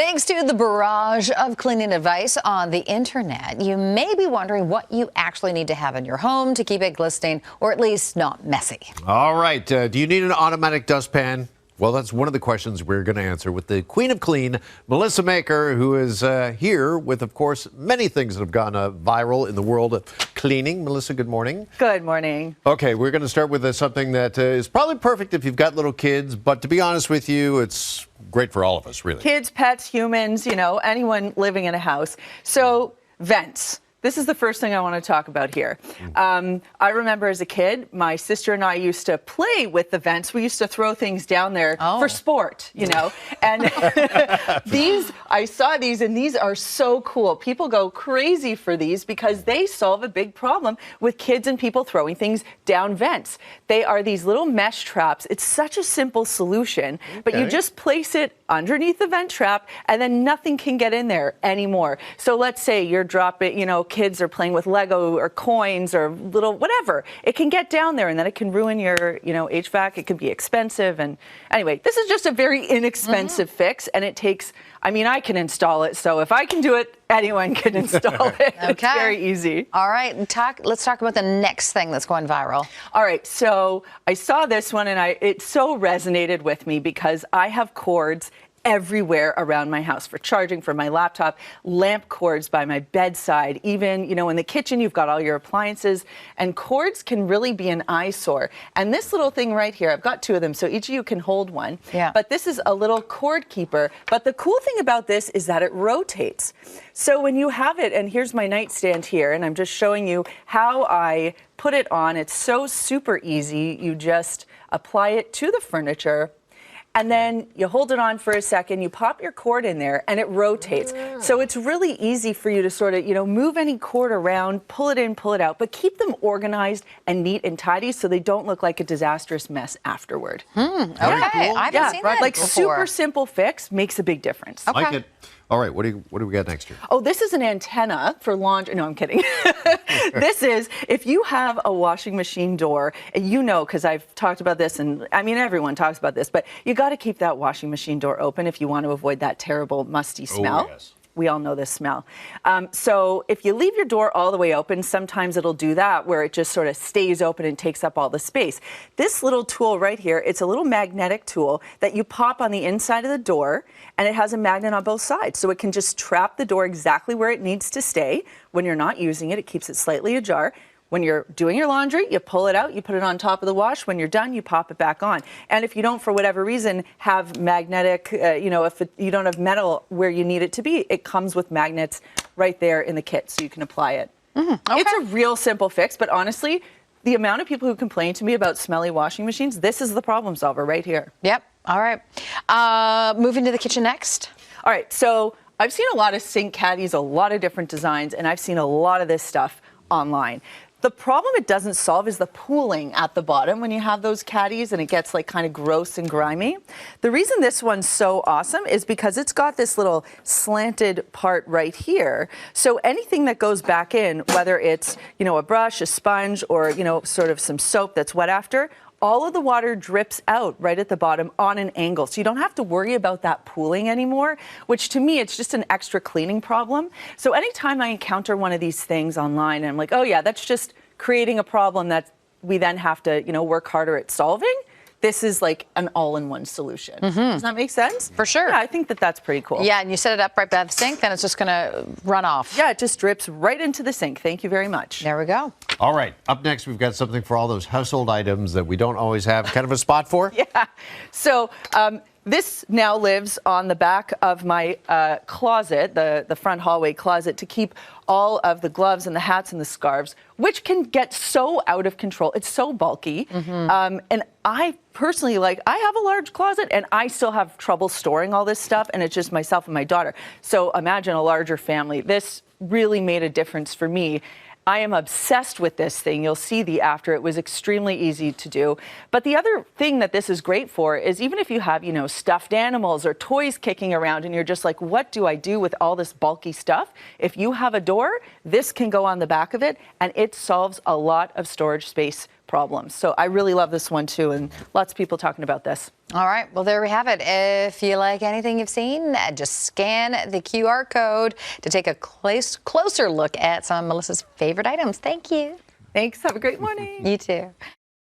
Thanks to the barrage of cleaning advice on the internet, you may be wondering what you actually need to have in your home to keep it glistening or at least not messy. All right. Do you need an automatic dustpan? Well, that's one of the questions we're going to answer with the Queen of Clean, Melissa Maker, who is here with, of course, many things that have gone viral in the world of cleaning. Melissa, good morning. Good morning. Okay, we're going to start with something that is probably perfect if you've got little kids, but to be honest with you, it's great for all of us, really. Kids, pets, humans, anyone living in a house. So, vents. This is the first thing I want to talk about here. I remember as a kid, my sister and I used to play with the vents. We used to throw things down there for sport, And I saw these, and these are so cool. People go crazy for these because they solve a big problem with kids and people throwing things down vents. They are these little mesh traps. It's such a simple solution, but you just place it underneath the vent trap, and then nothing can get in there anymore. So let's say you're dropping, kids are playing with Lego or coins or little whatever. It can get down there, and then it can ruin your, HVAC. It can be expensive. And anyway, this is just a very inexpensive fix, and it takes, I can install it. So if I can do it, anyone can install it. Okay. It's very easy. All right, let's talk about the next thing that's going viral. All right, so I saw this one, and it so resonated with me because I have cords everywhere around my house for charging for my laptop, lamp cords by my bedside, even, in the kitchen, you've got all your appliances, and cords can really be an eyesore. And this little thing right here, I've got two of them, so each of you can hold one. Yeah. But this is a little cord keeper. But the cool thing about this is that it rotates. So when you have it, and here's my nightstand here, and I'm just showing you how I put it on. It's so super easy. You just apply it to the furniture, and then you hold it on for a second, you pop your cord in there, and it rotates. So it's really easy for you to sort of, move any cord around, pull it in, pull it out, but keep them organized and neat and tidy so they don't look like a disastrous mess afterward. Okay, I haven't seen that like before. Super simple fix makes a big difference. Okay. Like it. All right, what do we got next here? Oh, this is an antenna for laundry. No, I'm kidding. This is, if you have a washing machine door, because I've talked about this, and everyone talks about this, but you got to keep that washing machine door open if you want to avoid that terrible musty smell. Oh, yes. We all know this smell. So if you leave your door all the way open, sometimes it'll do that where it just sort of stays open and takes up all the space. This little tool right here, it's a little magnetic tool that you pop on the inside of the door, and it has a magnet on both sides. So it can just trap the door exactly where it needs to stay. When you're not using it, it keeps it slightly ajar. When you're doing your laundry, you pull it out, you put it on top of the wash. When you're done, you pop it back on. And if you don't, for whatever reason, have magnetic, if you don't have metal where you need it to be, it comes with magnets right there in the kit, so you can apply it. Okay. It's a real simple fix, but honestly, the amount of people who complain to me about smelly washing machines, this is the problem solver right here. Yep. All right. Moving to the kitchen next. All right. So I've seen a lot of sink caddies, a lot of different designs, and I've seen a lot of this stuff online. The problem it doesn't solve is the pooling at the bottom when you have those caddies and it gets like kind of gross and grimy. The reason this one's so awesome is because it's got this little slanted part right here. So anything that goes back in, whether it's, a brush, a sponge, or, sort of some soap that's wet after, all of the water drips out right at the bottom on an angle. So you don't have to worry about that pooling anymore, which to me, it's just an extra cleaning problem. So anytime I encounter one of these things online, and I'm like, oh yeah, that's just creating a problem that we then have to, work harder at solving. This is like an all-in-one solution. Does that make sense? For sure. Yeah, I think that's pretty cool. Yeah, and you set it up right by the sink, then it's just going to run off. Yeah, it just drips right into the sink. Thank you very much. There we go. All right, up next, we've got something for all those household items that we don't always have kind of a spot for. Yeah. So this now lives on the back of my closet, the front hallway closet, to keep all of the gloves and the hats and the scarves, which can get so out of control. It's so bulky. And I personally, I have a large closet, and I still have trouble storing all this stuff, and it's just myself and my daughter. So imagine a larger family. This really made a difference for me. I am obsessed with this thing. You'll see the after. It was extremely easy to do. But the other thing that this is great for is even if you have, stuffed animals or toys kicking around and you're just like, what do I do with all this bulky stuff? If you have a door, this can go on the back of it, and it solves a lot of storage space problems. So I really love this one too, and lots of people talking about this. All right, well, there we have it. If you like anything you've seen, just scan the QR code to take a closer look at some of Melissa's favorite items. Thank you. Thanks. Have a great morning. You too.